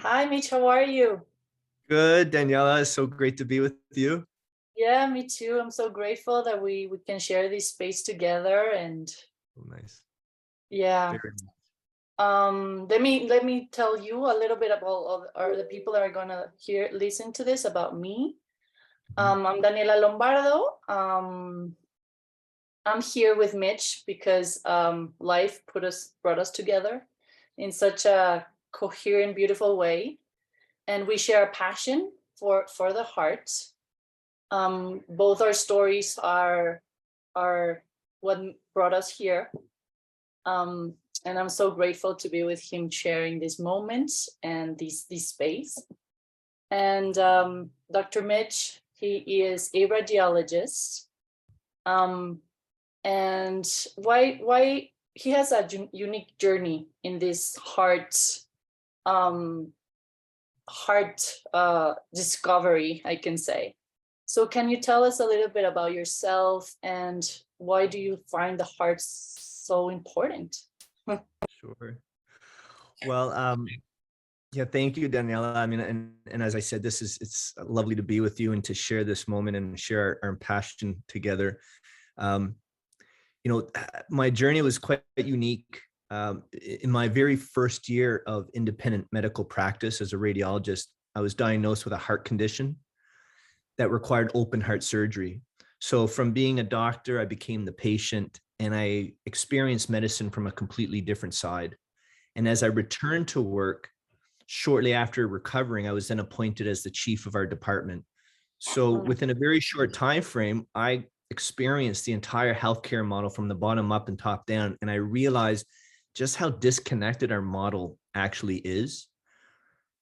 Hi, Mitch. How are you? Good, Daniela. It's so great to be with you. Yeah, me too. I'm so grateful that we can share this space together. And Oh, nice. yeah, Very nice. let me tell you a little bit about or the people that are gonna listen to this about me. Mhm. I'm Daniela Lombardo. I'm here with Mitch because life brought us together in such a coherent, beautiful way, and we share a passion for the heart. Both our stories are what brought us here. Um, and I'm so grateful to be with him sharing these moments and this space. And Dr. Mitch, he is a radiologist. Um, and why he has a unique journey in this um, heart discovery, I can say. So can you tell us a little bit about yourself and why do you find the heart so important? Sure. Well, yeah, thank you, Daniela. I mean, and as I said, it's lovely to be with you and to share this moment and share our passion together. Um, my journey was quite unique. In my very first year of independent medical practice as a radiologist, I was diagnosed with a heart condition that required open heart surgery. So from being a doctor, I became the patient and I experienced medicine from a completely different side. And as I returned to work, shortly after recovering, I was then appointed as the chief of our department. So within a very short time frame, I experienced the entire healthcare model from the bottom up and top down. And I realized just how disconnected our model actually is,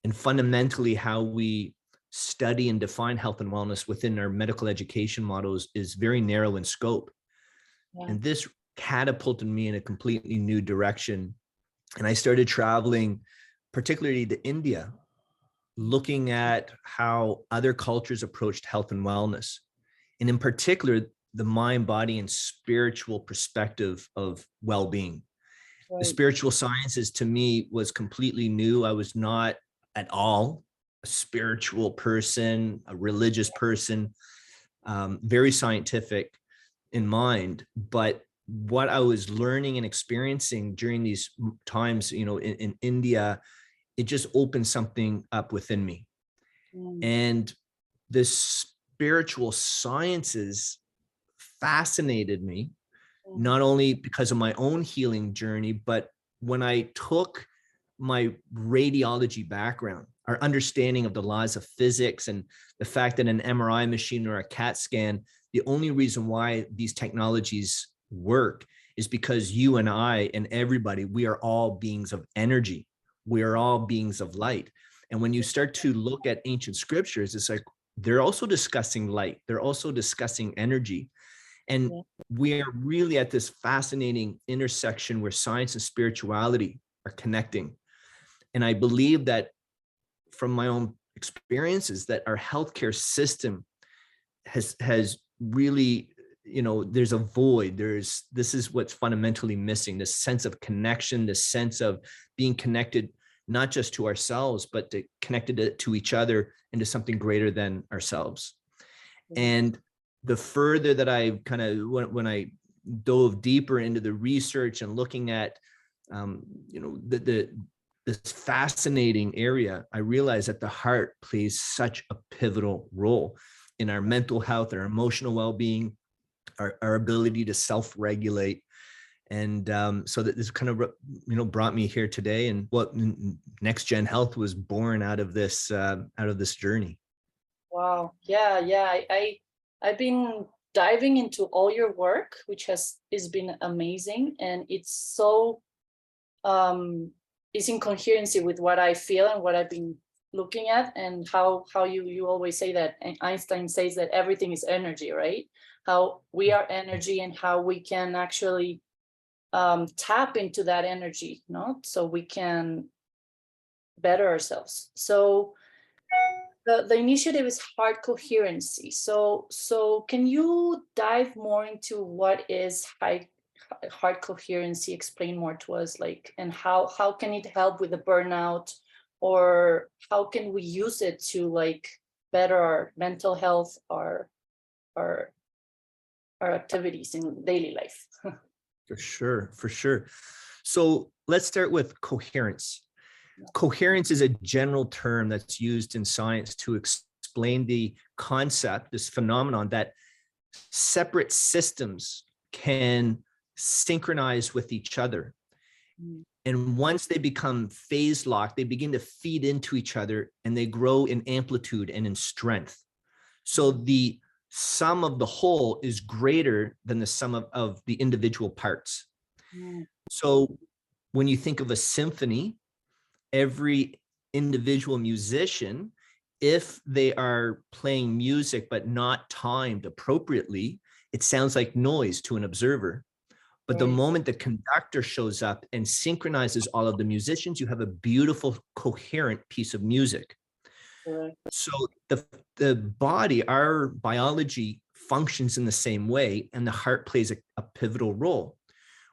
and fundamentally how we study and define health and wellness within our medical education models is very narrow in scope. Yeah. And this catapulted me in a completely new direction. And I started traveling, particularly to India, looking at how other cultures approached health and wellness. And in particular, the mind, body, and spiritual perspective of well-being. The Right. spiritual sciences to me was completely new. I was not at all a spiritual person, a religious person, very scientific in mind. But what I was learning and experiencing during these times, in India, it just opened something up within me. Mm. And the spiritual sciences fascinated me, Mm. not only because of my own healing journey, but when I took my radiology background, our understanding of the laws of physics, and the fact that an MRI machine or a CAT scan, the only reason why these technologies work is because you and I and everybody, we are all beings of energy. We are all beings of light. And when you start to look at ancient scriptures, it's like they're also discussing light. They're also discussing energy. And Yeah. we are really at this fascinating intersection where science and spirituality are connecting. And I believe that from my own experiences that our healthcare system has really, there's a void. This is what's fundamentally missing, this sense of connection, this sense of being connected, not just to ourselves, but connected to each other and to something greater than ourselves. Yeah. And the further that I kind of, when I dove deeper into the research and looking at, this fascinating area, I realized that the heart plays such a pivotal role in our mental health, our emotional well-being, our ability to self-regulate. And so that this kind of, brought me here today. And what Next Gen Health was born out of this journey. Wow. Yeah, yeah. I've been diving into all your work, which has been amazing, and it's so is in coherency with what I feel and what I've been looking at, and how you always say that, and Einstein says that everything is energy, right? How we are energy and how we can actually tap into that energy, so we can better ourselves. So the initiative is heart coherency. So can you dive more into what is heart coherency? Explain more to us, like, and how can it help with the burnout or how can we use it to like better our mental health, our activities in daily life? For sure, for sure. So let's start with coherence. Coherence is a general term that's used in science to explain the concept, this phenomenon that separate systems can synchronize with each other. And once they become phase locked, they begin to feed into each other and they grow in amplitude and in strength. So the sum of the whole is greater than the sum of the individual parts. So when you think of a symphony, every individual musician, if they are playing music but not timed appropriately, it sounds like noise to an observer. But the moment the conductor shows up and synchronizes all of the musicians, you have a beautiful, coherent piece of music. So the body, our biology functions in the same way, and the heart plays a pivotal role.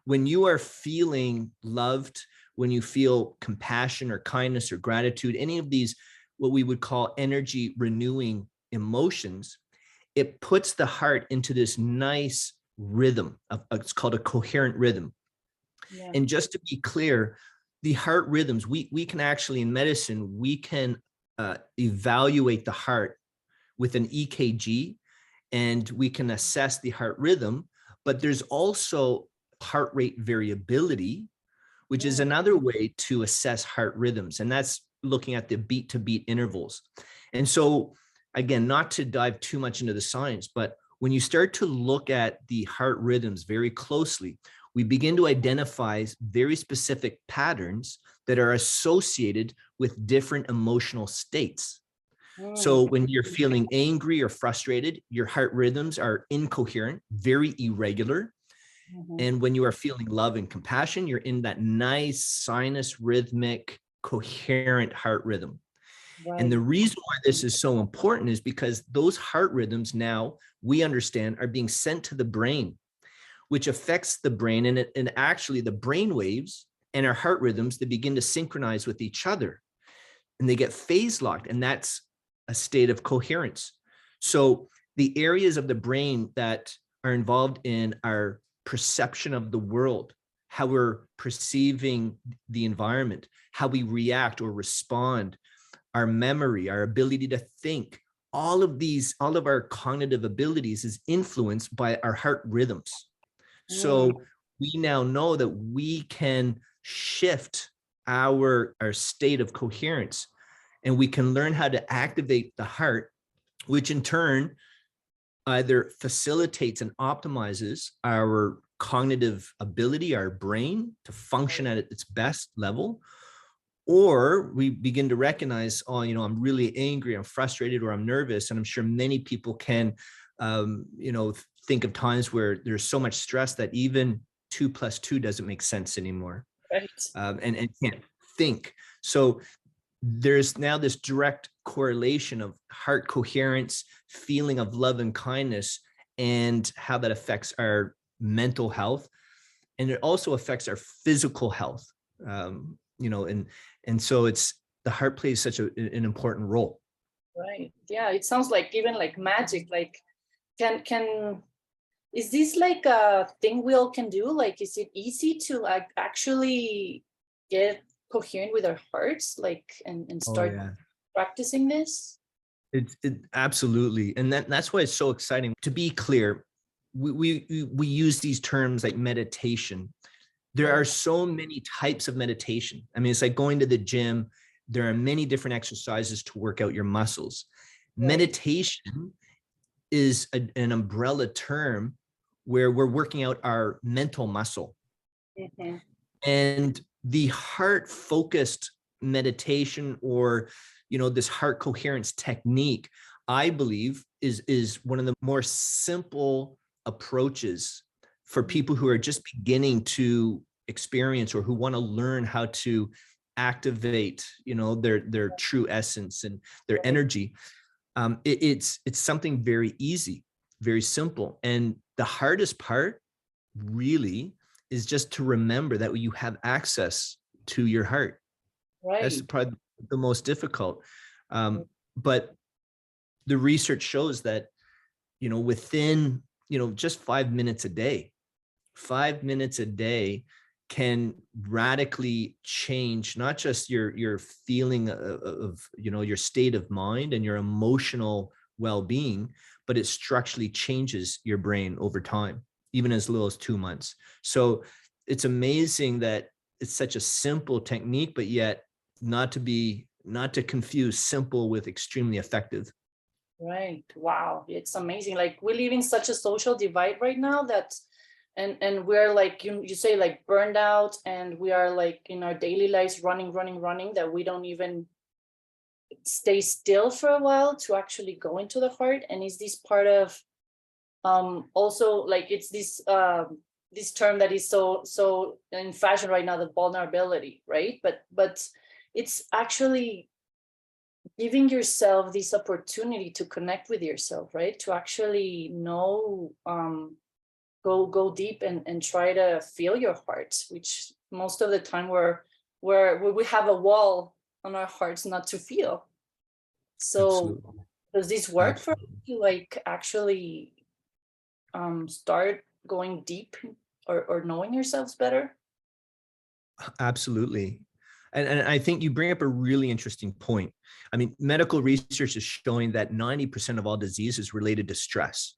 When you are feeling loved, when you feel compassion or kindness or gratitude, any of these, what we would call energy renewing emotions, it puts the heart into this nice rhythm it's called a coherent rhythm. And just to be clear, the heart rhythms, we can actually, in medicine, we can evaluate the heart with an EKG, and we can assess the heart rhythm, but there's also heart rate variability, which is another way to assess heart rhythms. And that's looking at the beat to beat intervals. And so again, not to dive too much into the science, but when you start to look at the heart rhythms very closely, we begin to identify very specific patterns that are associated with different emotional states. So when you're feeling angry or frustrated, your heart rhythms are incoherent, very irregular. And when you are feeling love and compassion, you're in that nice sinus rhythmic, coherent heart rhythm. And the reason why this is so important is because those heart rhythms now, we understand, are being sent to the brain, which affects the brain. And actually the brain waves and our heart rhythms, they begin to synchronize with each other and they get phase locked. And that's a state of coherence. So the areas of the brain that are involved in our perception of the world, how we're perceiving the environment, how we react or respond, our memory, our ability to think, all of our cognitive abilities is influenced by our heart rhythms. So we now know that we can shift our state of coherence, and we can learn how to activate the heart, which in turn either facilitates and optimizes our cognitive ability, our brain to function at its best level, or we begin to recognize, oh, I'm really angry, I'm frustrated, or I'm nervous. And I'm sure many people can, think of times where there's so much stress that even 2 + 2 doesn't make sense anymore, and can't think. So there's now this direct correlation of heart coherence, feeling of love and kindness, and how that affects our mental health. And it also affects our physical health, and so the heart plays such an important role. Right. Yeah, it sounds like even like magic. Like, is this like a thing we all can do? Like, is it easy to like actually get coherent with our hearts, like, and start practicing this? It absolutely, and that's why it's so exciting. To be clear, we use these terms like meditation. There are so many types of meditation. I mean, it's like going to the gym. There are many different exercises to work out your muscles. Meditation is an umbrella term where we're working out our mental muscle. And the heart focused meditation, or this heart coherence technique, I believe is one of the more simple approaches for people who are just beginning to experience, or who want to learn how to activate their true essence and their energy. It's something very easy, very simple. And the hardest part really is just to remember that you have access to your heart. That's probably the most difficult. But the research shows that, within, just 5 minutes a day, 5 minutes a day can radically change not just your feeling of your state of mind and your emotional well-being, but it structurally changes your brain over time, even as little as 2 months. So it's amazing that it's such a simple technique, but yet not to confuse simple with extremely effective. Right. Wow. It's amazing. Like we live in such a social divide right now that and we're like you say like burned out, and we are like in our daily lives running that we don't even stay still for a while to actually go into the heart. And is this part of also like it's this term that is so in fashion right now, the vulnerability, right? But it's actually giving yourself this opportunity to connect with yourself, right? To actually know, go deep and try to feel your heart, which most of the time we have a wall on our hearts not to feel. So Absolutely. does this work for Absolutely. you to like actually start going deep, or knowing yourselves better? Absolutely. And I think you bring up a really interesting point. I mean, medical research is showing that 90% of all disease is related to stress.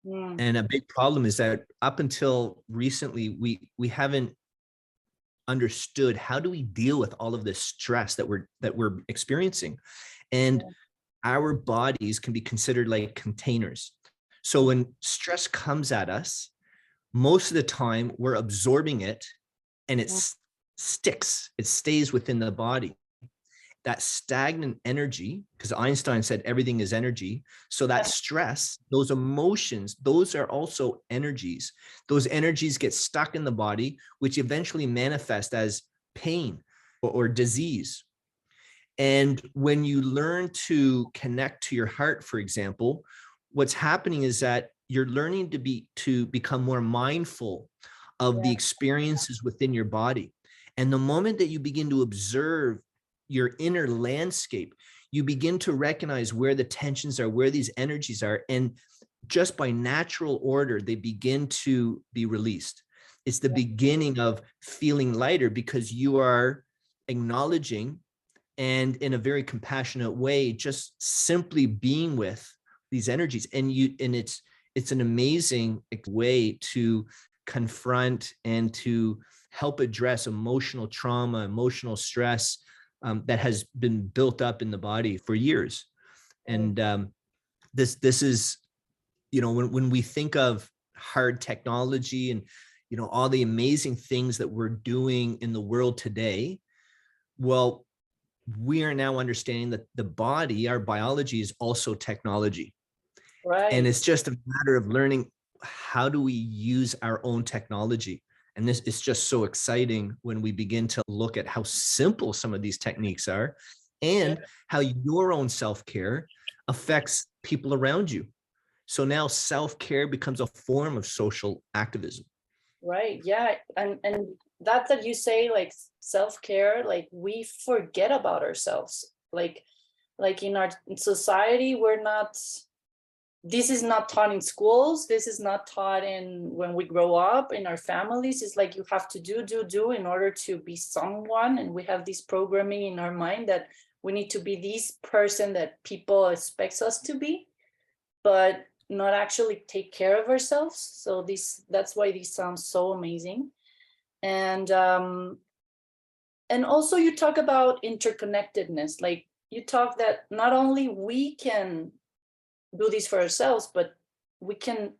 Mm, And a big problem is that up until recently, we haven't understood how do we deal with all of this stress that we're experiencing. And our bodies can be considered like containers. So when stress comes at us, most of the time we're absorbing it, and it mm, sticks, it stays within the body. That stagnant energy, because Einstein said everything is energy. So that stress, those emotions, those are also energies. Those energies get stuck in the body, which eventually manifest as pain or disease. And when you learn to connect to your heart, for example, what's happening is that you're learning to become more mindful of the yeah, experiences within your body. And the moment that you begin to observe your inner landscape, you begin to recognize where the tensions are, where these energies are. And just by natural order, they begin to be released. It's the yeah, beginning of feeling lighter because you are acknowledging, and in a very compassionate way, just simply being with these energies. And it's an amazing way to confront and to help address emotional trauma, emotional stress, that has been built up in the body for years. right, And this is, when we think of hard technology and all the amazing things that we're doing in the world today, well, we are now understanding that the body, our biology, is also technology. And right, it's just a matter of learning, how do we use our own technology? And this is just so exciting when we begin to look at how simple some of these techniques are, yeah, and how your own self-care affects people around you. So now self-care becomes a form of social activism. right, yeah. And that you say like self-care, like we forget about ourselves, like in our society we're not, this is not taught in schools, this is not taught in when we grow up in our families. It's like you have to do in order to be someone, and we have this programming in our mind that we need to be this person that people expects us to be, but not actually take care of ourselves. So that's why this sounds so amazing. And also you talk about interconnectedness, like you talk that not only we can do this for ourselves, but we can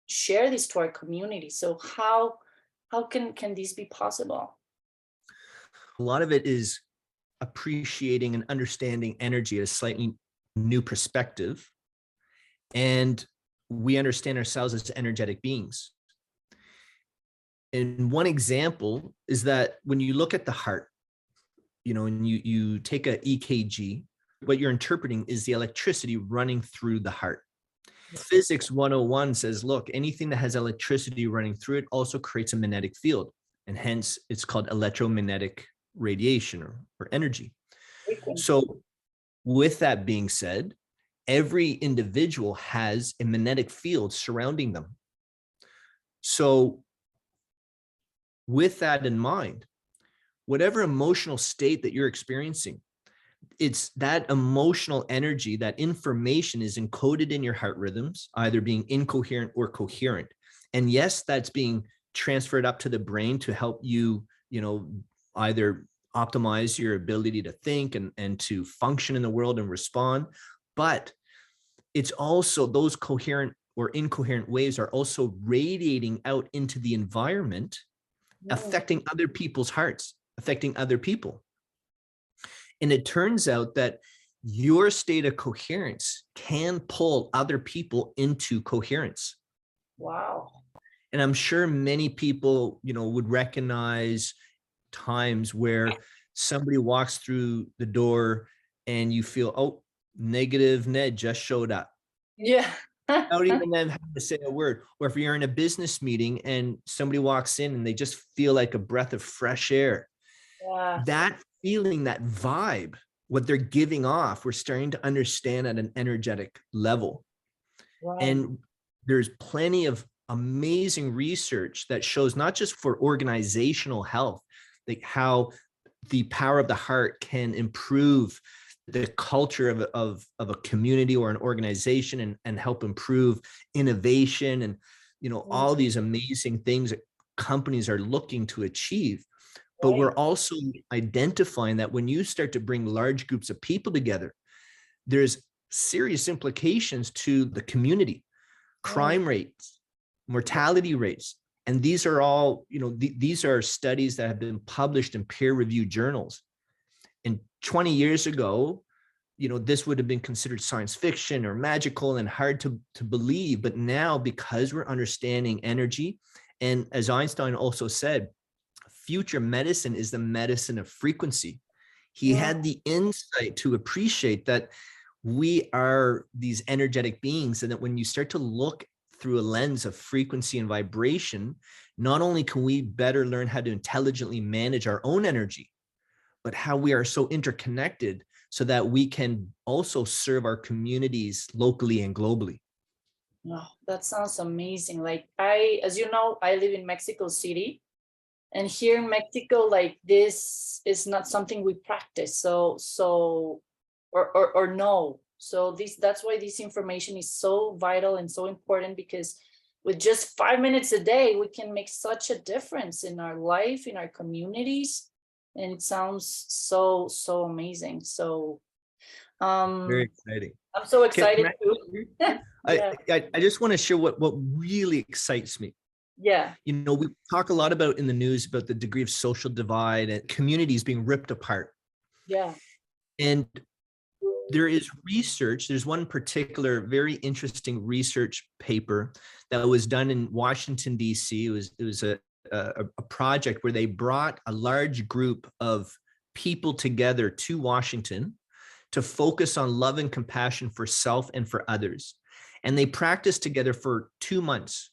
share this to our community. So how can this be possible? A lot of it is appreciating and understanding energy at a slightly new perspective. And we understand ourselves as energetic beings. And one example is that when you look at the heart, and you take a EKG, what you're interpreting is the electricity running through the heart. Physics 101 says, look, anything that has electricity running through it also creates a magnetic field. And hence it's called electromagnetic radiation or energy. Frequency. So with that being said, every individual has a magnetic field surrounding them. So with that in mind, whatever emotional state that you're experiencing, it's that emotional energy, that information is encoded in your heart rhythms, either being incoherent or coherent. And yes, that's being transferred up to the brain to help you, either optimize your ability to think and to function in the world and respond. But it's also those coherent or incoherent waves are also radiating out into the environment, affecting other people's hearts, affecting other people. And it turns out that your state of coherence can pull other people into coherence. Wow. And I'm sure many people, would recognize times where somebody walks through the door and you feel, oh, negative Ned just showed up. Yeah. Without even them having to say a word. Or if you're in a business meeting and somebody walks in and they just feel like a breath of fresh air. Yeah. That feeling, that vibe, what they're giving off, we're starting to understand at an energetic level. Right. And there's plenty of amazing research that shows not just for organizational health, like how the power of the heart can improve the culture of a community or an organization and help improve innovation and all these amazing things that companies are looking to achieve. But we're also identifying that when you start to bring large groups of people together, there's serious implications to the community, crime rates, mortality rates. And these are all, these are studies that have been published in peer-reviewed journals. And 20 years ago, this would have been considered science fiction or magical and hard to believe. But now, because we're understanding energy, and as Einstein also said, future medicine is the medicine of frequency. He had the insight to appreciate that we are these energetic beings, and that when you start to look through a lens of frequency and vibration, not only can we better learn how to intelligently manage our own energy, but how we are so interconnected so that we can also serve our communities locally and globally. Oh, that sounds amazing. Like as you know, I live in Mexico City. And here in Mexico, like this is not something we practice. Or no. So that's why this information is so vital and so important, because with just 5 minutes a day, we can make such a difference in our life, in our communities. And it sounds so, so amazing. So Very exciting. I'm so excited too. I just want to share what really excites me. Yeah. We talk a lot about in the news about the degree of social divide and communities being ripped apart. Yeah. And there is research. There's one particular very interesting research paper that was done in Washington, D.C. It was a project where they brought a large group of people together to Washington to focus on love and compassion for self and for others. And they practiced together for 2 months.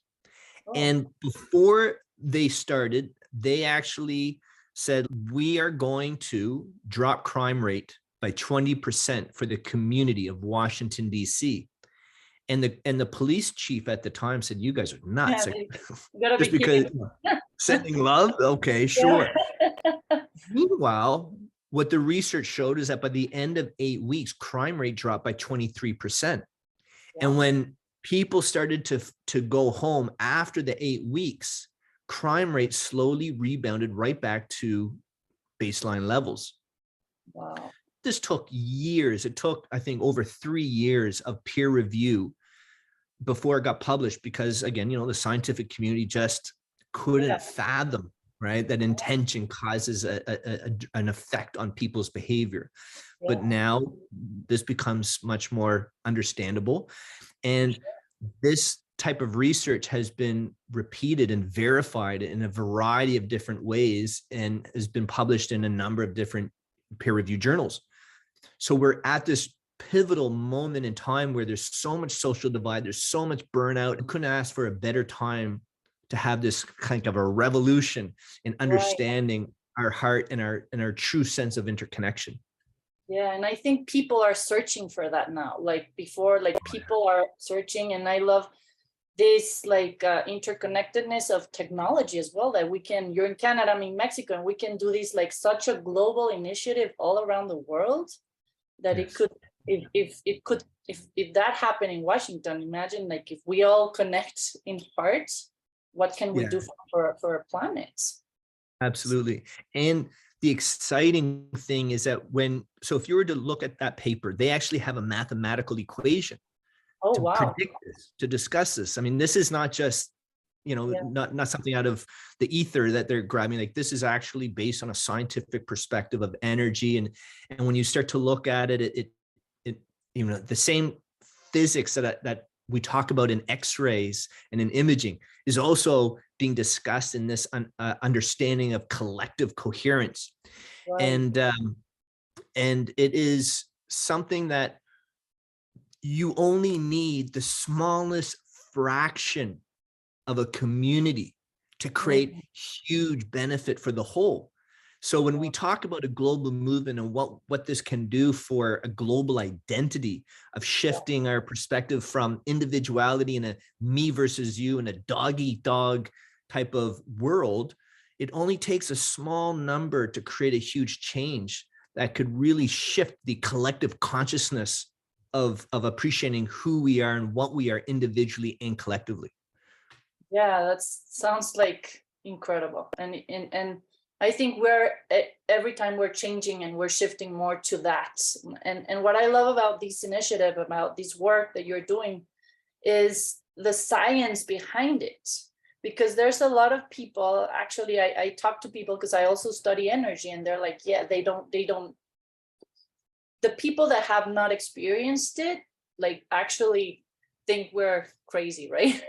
And before they started, they actually said, we are going to drop crime rate by 20% for the community of Washington, D.C. And the police chief at the time said, you guys are nuts. Yeah, just because sending love? Okay, sure. Yeah. Meanwhile, what the research showed is that by the end of 8 weeks, crime rate dropped by 23%. Yeah. And when people started to go home after the 8 weeks, crime rate slowly rebounded right back to baseline levels. Wow. This took years. It took, I think, over 3 years of peer review before it got published, because again, the scientific community just couldn't fathom, right, that intention causes an effect on people's behavior. Yeah. But now this becomes much more understandable. And this type of research has been repeated and verified in a variety of different ways and has been published in a number of different peer-reviewed journals. So we're at this pivotal moment in time where there's so much social divide, there's so much burnout. I couldn't ask for a better time to have this kind of a revolution in understanding our heart and our true sense of interconnection. Yeah, and I think people are searching for that now. Like before, like people are searching, and I love this like interconnectedness of technology as well, that we can, you're in Canada, I'm in Mexico, and we can do this like such a global initiative all around the world, that it Yes. could, if it could, if that happened in Washington, imagine like if we all connect in hearts, what can we Yeah, do for our planet? absolutely. And the exciting thing is that so if you were to look at that paper, they actually have a mathematical equation Oh to wow. predict this, to discuss this. I mean, this is not just, Yeah. not something out of the ether that they're grabbing. Like, this is actually based on a scientific perspective of energy. And when you start to look at it, it the same physics that we talk about in X-rays and in imaging is also being discussed in this understanding of collective coherence. Right. And it is something that you only need the smallest fraction of a community to create Mhm. huge benefit for the whole. So when we talk about a global movement and what this can do for a global identity of shifting our perspective from individuality in a me versus you and a dog eat dog type of world, it only takes a small number to create a huge change that could really shift the collective consciousness of appreciating who we are and what we are individually and collectively. Yeah, that sounds like incredible. And I think we're every time we're changing and we're shifting more to that. And what I love about this initiative, about this work that you're doing, is the science behind it. Because there's a lot of people, actually, I talk to people because I also study energy, and they're like, yeah, they don't, the people that have not experienced it, like actually think we're crazy, right?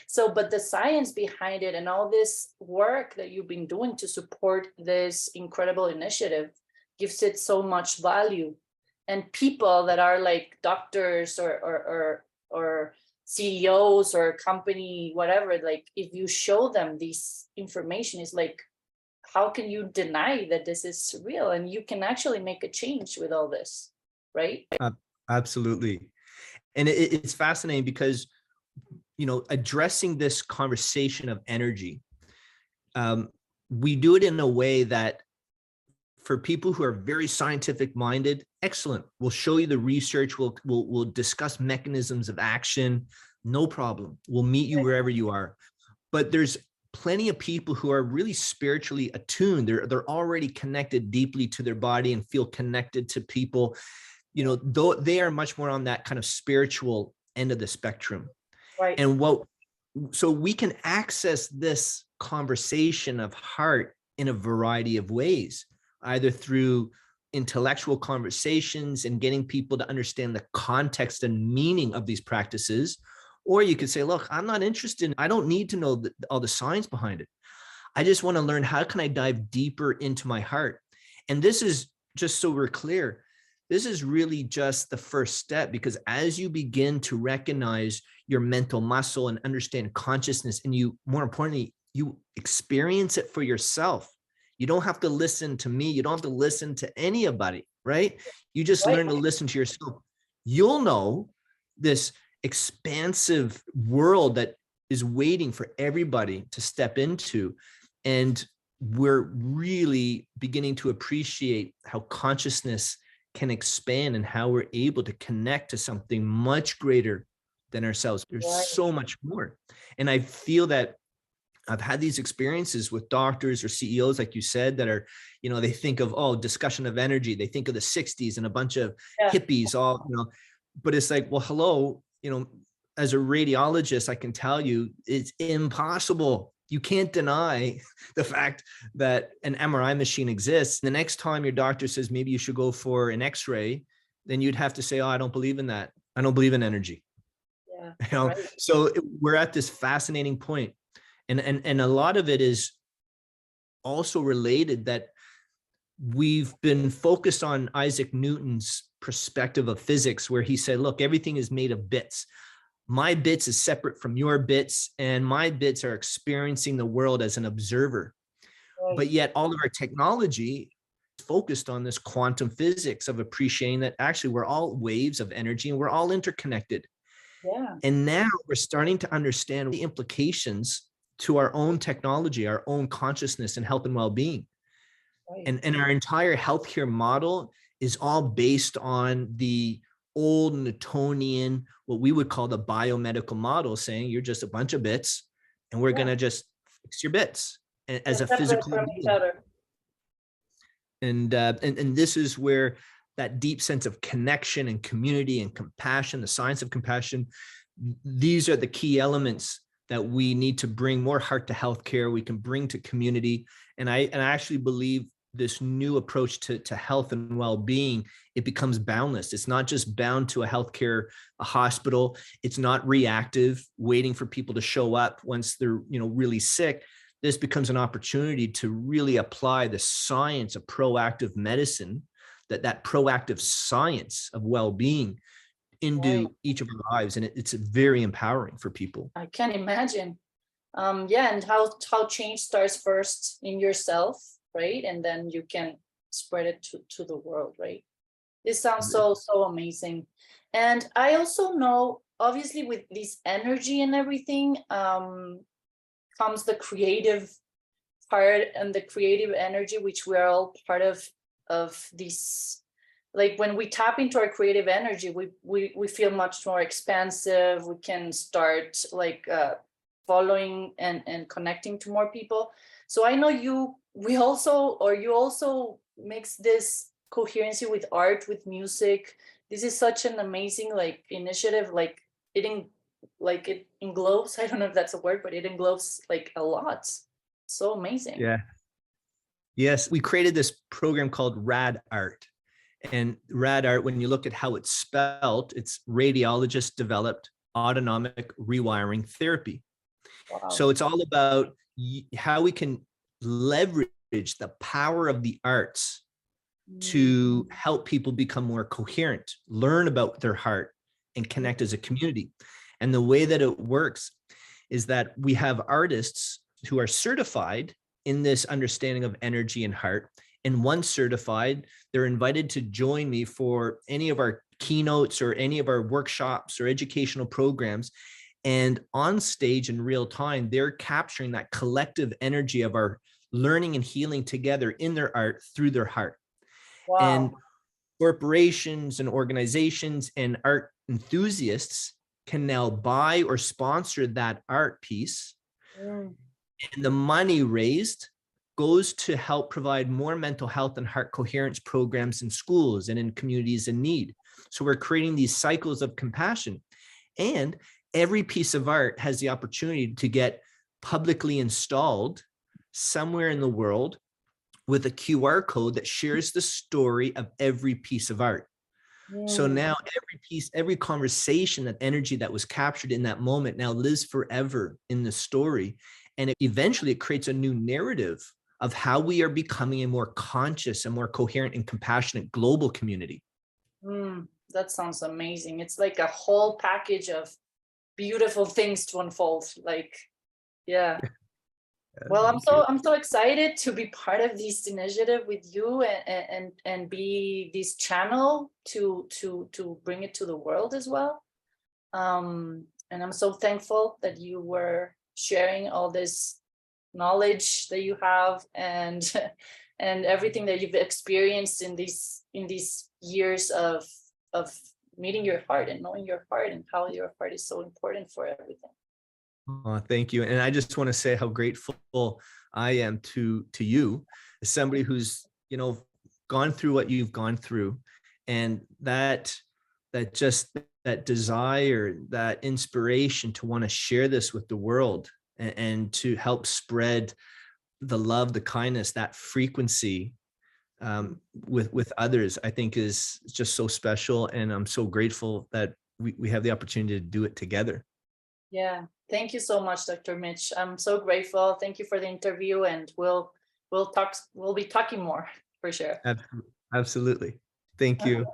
So, but the science behind it and all this work that you've been doing to support this incredible initiative gives it so much value. And people that are like doctors or CEOs or company, whatever, like if you show them this information, is like, how can you deny that this is real and you can actually make a change with all this, right? Absolutely. And it's fascinating because, addressing this conversation of energy, we do it in a way that for people who are very scientific minded, excellent. We'll show you the research. We'll discuss mechanisms of action. No problem. We'll meet you wherever you are. But there's plenty of people who are really spiritually attuned. They're already connected deeply to their body and feel connected to people. Though they are much more on that kind of spiritual end of the spectrum. Right. And so we can access this conversation of heart in a variety of ways, either through intellectual conversations and getting people to understand the context and meaning of these practices. Or you could say, look, I'm not interested. I don't need to know all the science behind it. I just want to learn, how can I dive deeper into my heart? And this is, just so we're clear, this is really just the first step, because as you begin to recognize your mental muscle and understand consciousness, and you, more importantly, you experience it for yourself. You don't have to listen to me. You don't have to listen to anybody, right? You just Right. learn to listen to yourself. You'll know this expansive world that is waiting for everybody to step into. And we're really beginning to appreciate how consciousness can expand and how we're able to connect to something much greater than ourselves. There's Right. so much more. And I feel that I've had these experiences with doctors or CEOs, like you said, that are, they think of, discussion of energy. They think of the 60s and a bunch of Yeah. hippies, but it's like, well, hello, as a radiologist, I can tell you it's impossible. You can't deny the fact that an MRI machine exists. The next time your doctor says maybe you should go for an X-ray, then you'd have to say, oh, I don't believe in that. I don't believe in energy. Yeah. You know, Right. so we're at this fascinating point. And a lot of it is also related that we've been focused on Isaac Newton's perspective of physics, where he said, look, everything is made of bits. My bits is separate from your bits, and my bits are experiencing the world as an observer. Right. But yet all of our technology focused on this quantum physics of appreciating that actually we're all waves of energy and we're all interconnected. Yeah. And now we're starting to understand the implications to our own technology, our own consciousness and health and well-being. Right. And our entire healthcare model is all based on the old Newtonian, what we would call the biomedical model, saying you're just a bunch of bits and we're going to just fix your bits as a Separate physical from each being. other. And this is where that deep sense of connection and community and compassion, the science of compassion, these are the key elements that we need to bring more heart to healthcare. We can bring to community. And I actually believe this new approach to health and well-being, it becomes boundless. It's not just bound to a hospital. It's not reactive, waiting for people to show up once they're, really sick. This becomes an opportunity to really apply the science of proactive medicine, that proactive science of well-being into each of our lives. And it's very empowering for people. I can imagine. Yeah, and how change starts first in yourself, right? And then you can spread it to the world, right? This sounds so amazing. And I also know, obviously, with this energy and everything, comes the creative part and the creative energy, which we're all part of this. Like when we tap into our creative energy, we feel much more expansive. We can start like following and connecting to more people. So I know you also mix this coherency with art, with music. This is such an amazing like initiative. Like it englobes, I don't know if that's a word, but it englobes like a lot. So amazing. Yeah. Yes, we created this program called RAD Art. And RAD Art, when you look at how it's spelled, it's radiologist developed autonomic rewiring therapy. Wow. So it's all about how we can leverage the power of the arts to help people become more coherent, learn about their heart, and connect as a community. And the way that it works is that we have artists who are certified in this understanding of energy and heart. And once certified, they're invited to join me for any of our keynotes or any of our workshops or educational programs. And on stage in real time, they're capturing that collective energy of our learning and healing together in their art through their heart. Wow. And corporations and organizations and art enthusiasts can now buy or sponsor that art piece. And the money raised goes to help provide more mental health and heart coherence programs in schools and in communities in need. So we're creating these cycles of compassion. And every piece of art has the opportunity to get publicly installed somewhere in the world with a QR code that shares the story of every piece of art. So now every piece, every conversation, that energy that was captured in that moment now lives forever in the story. And eventually it creates a new narrative of how we are becoming a more conscious and more coherent and compassionate global community. That sounds amazing. It's like a whole package of beautiful things to unfold. Like, yeah. Well, I'm so excited to be part of this initiative with you and be this channel to bring it to the world as well. And I'm so thankful that you were sharing all this knowledge that you have and everything that you've experienced in these years of meeting your heart and knowing your heart and how your heart is so important for everything. Oh, thank you. And I just want to say how grateful I am to you as somebody who's, gone through what you've gone through, and that desire, that inspiration to want to share this with the world and to help spread the love, the kindness, that frequency with others, I think is just so special. And I'm so grateful that we have the opportunity to do it together. Yeah. Thank you so much, Dr. Mitch. I'm so grateful. Thank you for the interview, and we'll be talking more for sure. Absolutely. Thank you.